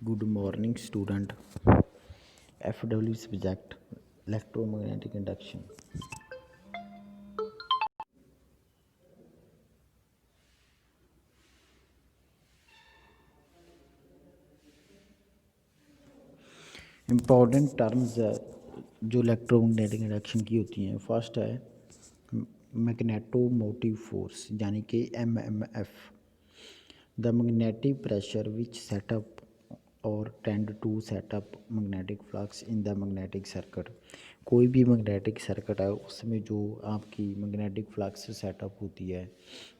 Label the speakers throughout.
Speaker 1: Good morning, student. FW subject electromagnetic induction. Important terms जो electromagnetic induction की होती हैं, फर्स्ट है मैग्नेटोमोटिव फोर्स यानी कि MMF, the magnetic pressure which set up और tend to set up magnetic flux in the magnetic circuit. कोई भी मैग्नेटिक सर्किट है उसमें जो आपकी मैग्नेटिक फ्लक्स सेटअप होती है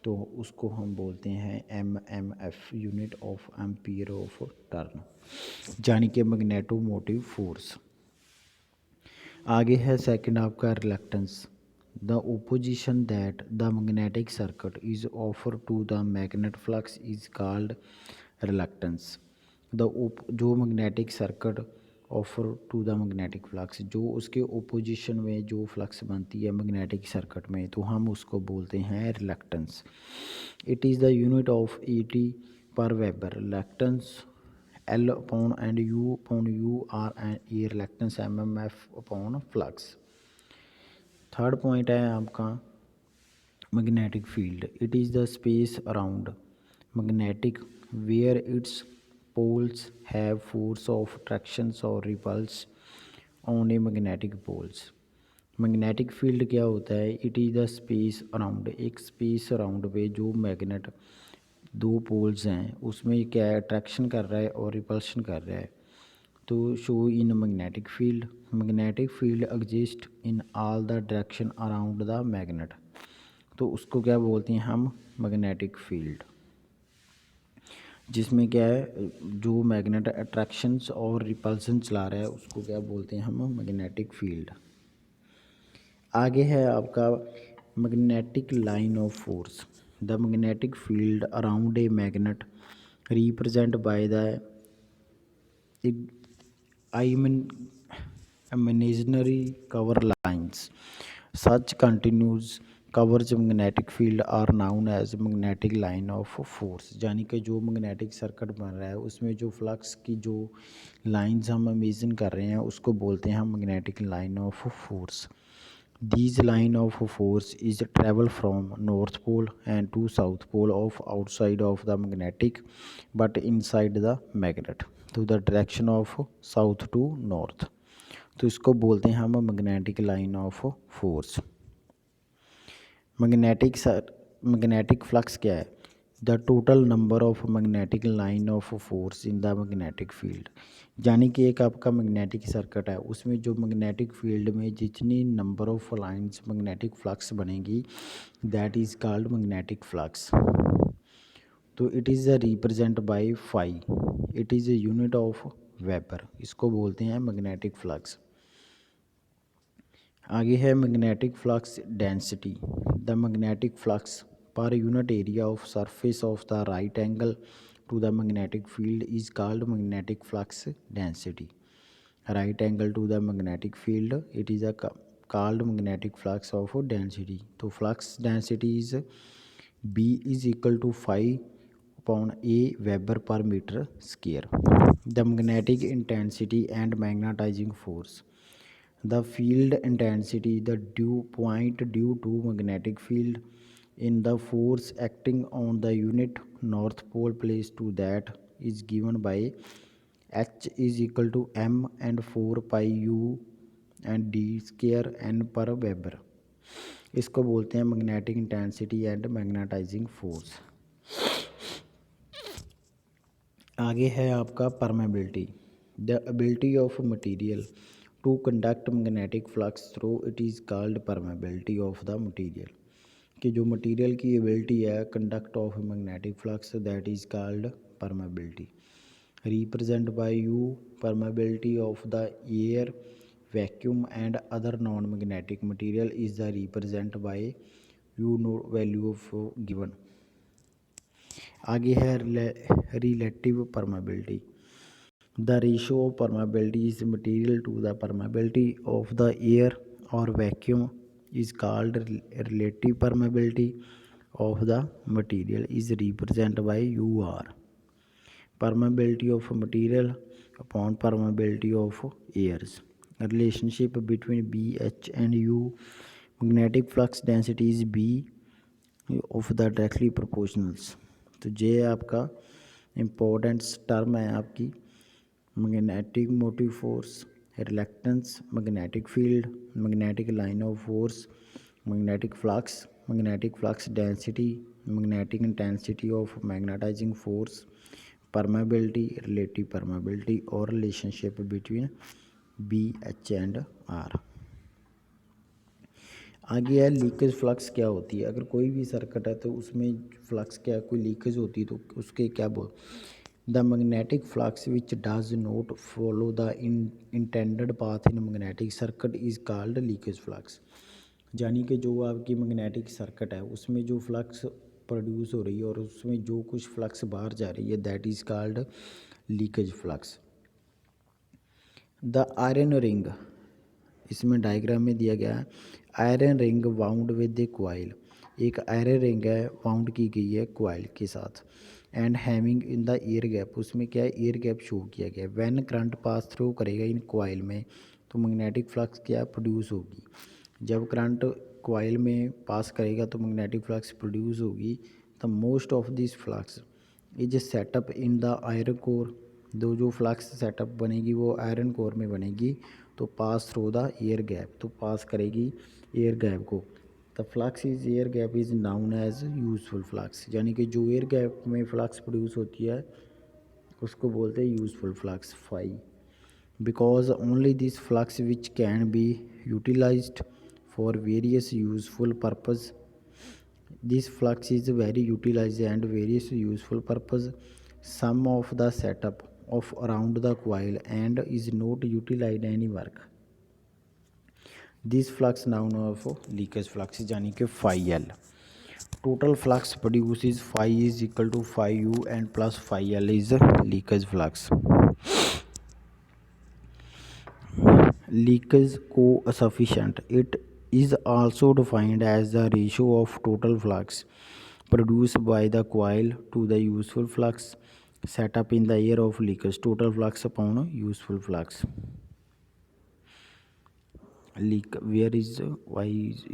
Speaker 1: तो उसको हम बोलते हैं MMF, unit of ampere of turn, यानी कि मैग्नेटोमोटिव फोर्स। आगे है सेकंड आपका reluctance, the opposition that the magnetic circuit is offer to the magnet flux is called reluctance. जो magnetic circuit offer to the magnetic flux, जो उसके opposition में जो फ्लक्स बनती है मैग्नेटिक सर्किट में, तो हम उसको बोलते हैं reluctance. It is the unit of ET पर weber. Reluctance L upon and U upon U are a reluctance MMF upon flux। Third point है आपका magnetic field. It is the space around magnetic where it's poles have force of attraction or repulse on a magnetic poles। Magnetic field क्या होता है? It is the space around, एक space around पे जो magnet दो poles हैं उसमें क्या है, अट्रैक्शन कर रहा है और रिपल्शन कर रहा है, तो show in magnetic field. Magnetic field exist in all the direction around the magnet, तो उसको क्या बोलते हैं हम? Magnetic field. जिसमें क्या है, जो मैग्नेट अट्रैक्शंस और रिपल्सन चला रहा है उसको क्या बोलते हैं हम? Magnetic field. आगे है आपका magnetic line of force, the magnetic field around a magnet represent by the imaginary cover lines। Such continuous covers magnetic field are known as magnetic line of force। यानी कि जो मैग्नेटिक सर्किट बन रहा है उसमें जो फ्लक्स की जो लाइंस हम इमेजिन कर रहे हैं उसको बोलते हैं हम magnetic line of force. These line of force is travel from north pole and to south pole of outside of the magnetic but inside the magnet to the direction of south to north, तो इसको बोलते हैं हम magnetic line of force. Magnetic flux क्या है? The total number of magnetic line of force in the magnetic field. यानी कि एक आपका मैग्नेटिक सर्किट है उसमें जो मैग्नेटिक फील्ड में जितनी number of lines magnetic flux बनेगी that is called magnetic flux. तो it is represent by phi, it is a unit of weber, इसको बोलते हैं मैग्नेटिक फ्लक्स। आगे है magnetic flux density, the magnetic flux per unit area of surface of the right angle to the magnetic field is called magnetic flux density. Right angle to the magnetic field it is called magnetic flux of density. तो flux density is B is equal to 5/A weber per metre square. The magnetic intensity and magnetising force, the field intensity, the dew point due to magnetic field in the force acting on the unit north pole place to that is given by H is equal to M and 4 pi U and D square N per Weber। इसको बोलते हैं magnetic intensity and magnetising force. आगे है आपका permeability, the ability of material to conduct magnetic flux through it is called permeability of the material. कि जो material की ability है conduct of magnetic flux that is called permeability. Represent by U permeability of the air, vacuum and other non magnetic material is the represent by U no value of given. आगे है relative permeability, the ratio of permeability is material to the permeability of the air or vacuum is called relative permeability of the material is represented by UR। permeability of material upon permeability of airs. A relationship between B, H and U. Magnetic flux density is B of the directly proportionals. तो ये आपका importance term है आपकी magnetic motive force, reluctance, magnetic field, magnetic line of force, magnetic flux density, magnetic intensity of magnetizing force, permeability, relative permeability और relationship between B, H and R. आगे है leakage flux क्या होती है। अगर कोई भी सर्किट है तो उसमें फ्लक्स क्या कोई लीकेज होती है तो उसके क्या बोल the magnetic flux which does not follow the intended path in magnetic circuit is called leakage flux. यानी कि जो आपकी मैग्नेटिक सर्किट है उसमें जो फ्लक्स प्रोड्यूस हो रही है और उसमें जो कुछ फ्लक्स बाहर जा रही है that is called leakage flux. The iron ring, इसमें डायग्राम में दिया गया है iron ring wound with A coil, एक आयरन रिंग है वाउंड की गई है क्वाइल के साथ and having in the air gap, उसमें क्या है एयर गैप शो किया गया है। व्हेन करंट पास थ्रू करेगा इन क्वाइल में तो मैग्नेटिक फ्लक्स क्या प्रोड्यूस होगी। जब करंट क्वाइल में पास करेगा तो मैग्नेटिक फ्लक्स प्रोड्यूस होगी। The most of this flux is set up in the iron core, जो फ्लक्स सेटअप बनेगी वो आयरन कोर में बनेगी तो pass through the air gap, तो पास करेगी एयर गैप को। The flux is air gap is known as useful flux, यानी कि जो एयर गैप में फ्लक्स प्रोड्यूस होती है उसको बोलते हैं useful flux phi. Because only this flux which can be utilised for various useful purpose, this flux is very utilized and various useful purpose. Some of the setup of around the coil and is not utilized any work. This flux noun of leakage flux यानी कि phi L. Total flux produces phi is equal to phi U and plus phi L is leakage flux. Leakage coefficient, it is also defined as the ratio of total flux produced by the coil to the useful flux set up in the air of leakage, total flux upon useful flux. Where is why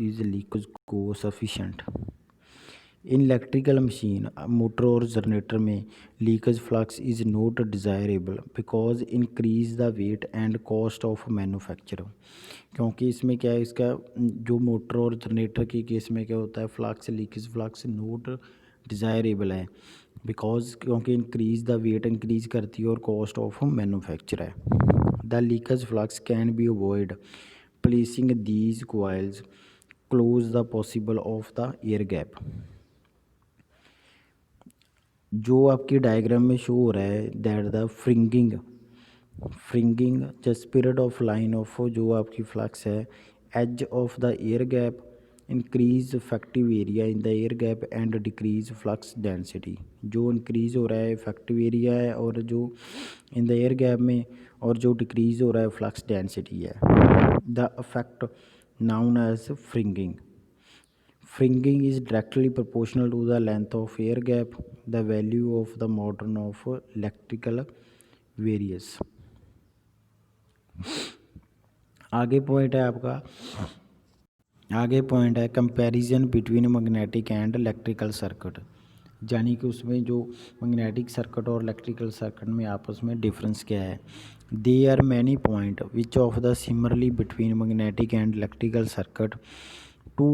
Speaker 1: is leakage coefficient? इन electrical machine motor और generator में leakage flux is not desirable because increase the weight and cost of manufacture, क्योंकि इसमें क्या है इसका जो motor और जनरेटर के केस में क्या होता है flux leakage flux not desirable है बिकॉज क्योंकि इंक्रीज द वेट इंक्रीज करती है और कॉस्ट ऑफ मैन्युफैक्चर है। The leakage flux can be avoid placing these coils close the possible of the air gap. जो आपकी डायग्राम में शो हो रहा है that the fringing just period of line of जो आपकी फ्लक्स है edge of the air gap increase effective area in the air gap and decrease flux density, जो इंक्रीज हो रहा है इफेक्टिव एरिया है और जो इन द एयर गैप में और जो डिक्रीज हो रहा है फ्लक्स डेंसिटी है। The effect known as fringing, Fringing is directly proportional to the length of air gap. The value of the modern of electrical varies. आगे पॉइंट है comparison between magnetic and electrical circuit, यानी कि उसमें जो magnetic circuit और electrical circuit में आपस में डिफरेंस क्या है। There are many point which of the similarly between magnetic and electrical circuit two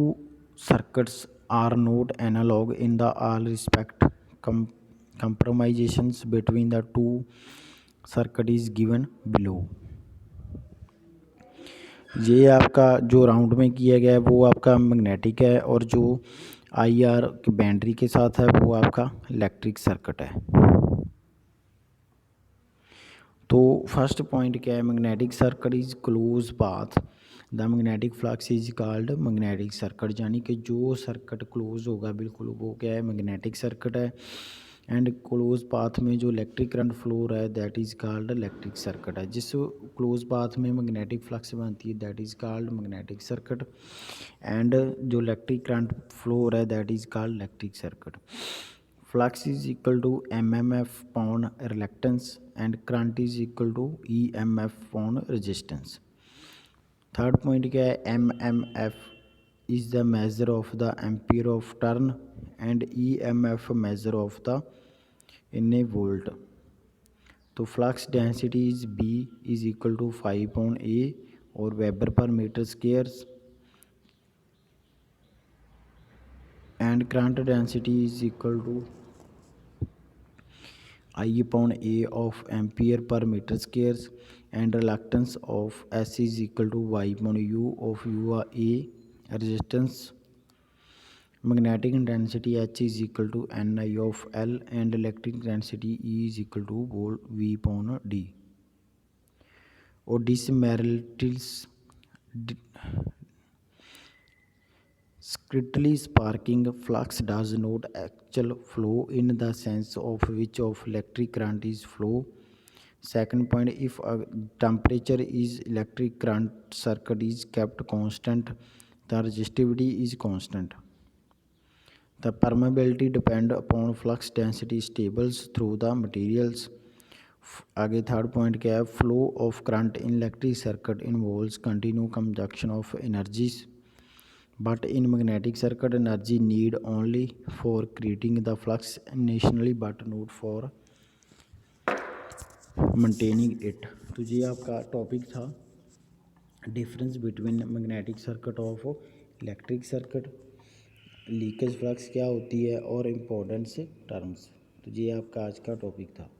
Speaker 1: circuits are not analog in the all respect. Compromisations between the two circuit is given below. ये आपका जो round में किया गया है वो आपका magnetic है और जो आई आर की बैटरी के साथ है वो आपका इलेक्ट्रिक सर्किट है। तो फर्स्ट पॉइंट क्या है magnetic circuit is close path, the magnetic flux is called magnetic circuit, यानी कि जो सर्किट क्लोज होगा बिल्कुल वो क्या है मैग्नेटिक सर्किट है एंड क्लोज पाथ में जो इलेक्ट्रिक करंट फ्लो हो रहा है that is called electric circuit है। जिस क्लोज पाथ में मैग्नेटिक फ्लक्स बनती है that is called magnetic circuit and जो इलेक्ट्रिक करंट फ्लो हो रहा है that is called electric circuit. Flux is equal to mmf upon reluctance and current is equal to emf upon resistance. Third point क्या है, mmf is the measure of the ampere of turn and emf measure of the in a volt. तो flux density is B is equal to 5/A और weber per metre squares and current density is equal to I/A of ampere per meter squares and reluctance of S is equal to Y/U of UA. Resistance magnetic density H is equal to Ni of L and electric density E is equal to V/D. Or dismarities strictly sparking flux does not actual flow in the sense of which of electric current is flow. Second point, if a temperature is electric current circuit is kept constant, the resistivity is constant. The permeability depend upon flux density stables through the materials. आगे third point क्या है, flow of current in electric circuit involves continue conjunction of energies. But in magnetic circuit, energy need only for creating the flux initially, but not for maintaining it. तो ये आपका topic था, difference between magnetic circuit of electric circuit, leakage flux क्या होती है और importance terms. तो ये आपका आज का टॉपिक था.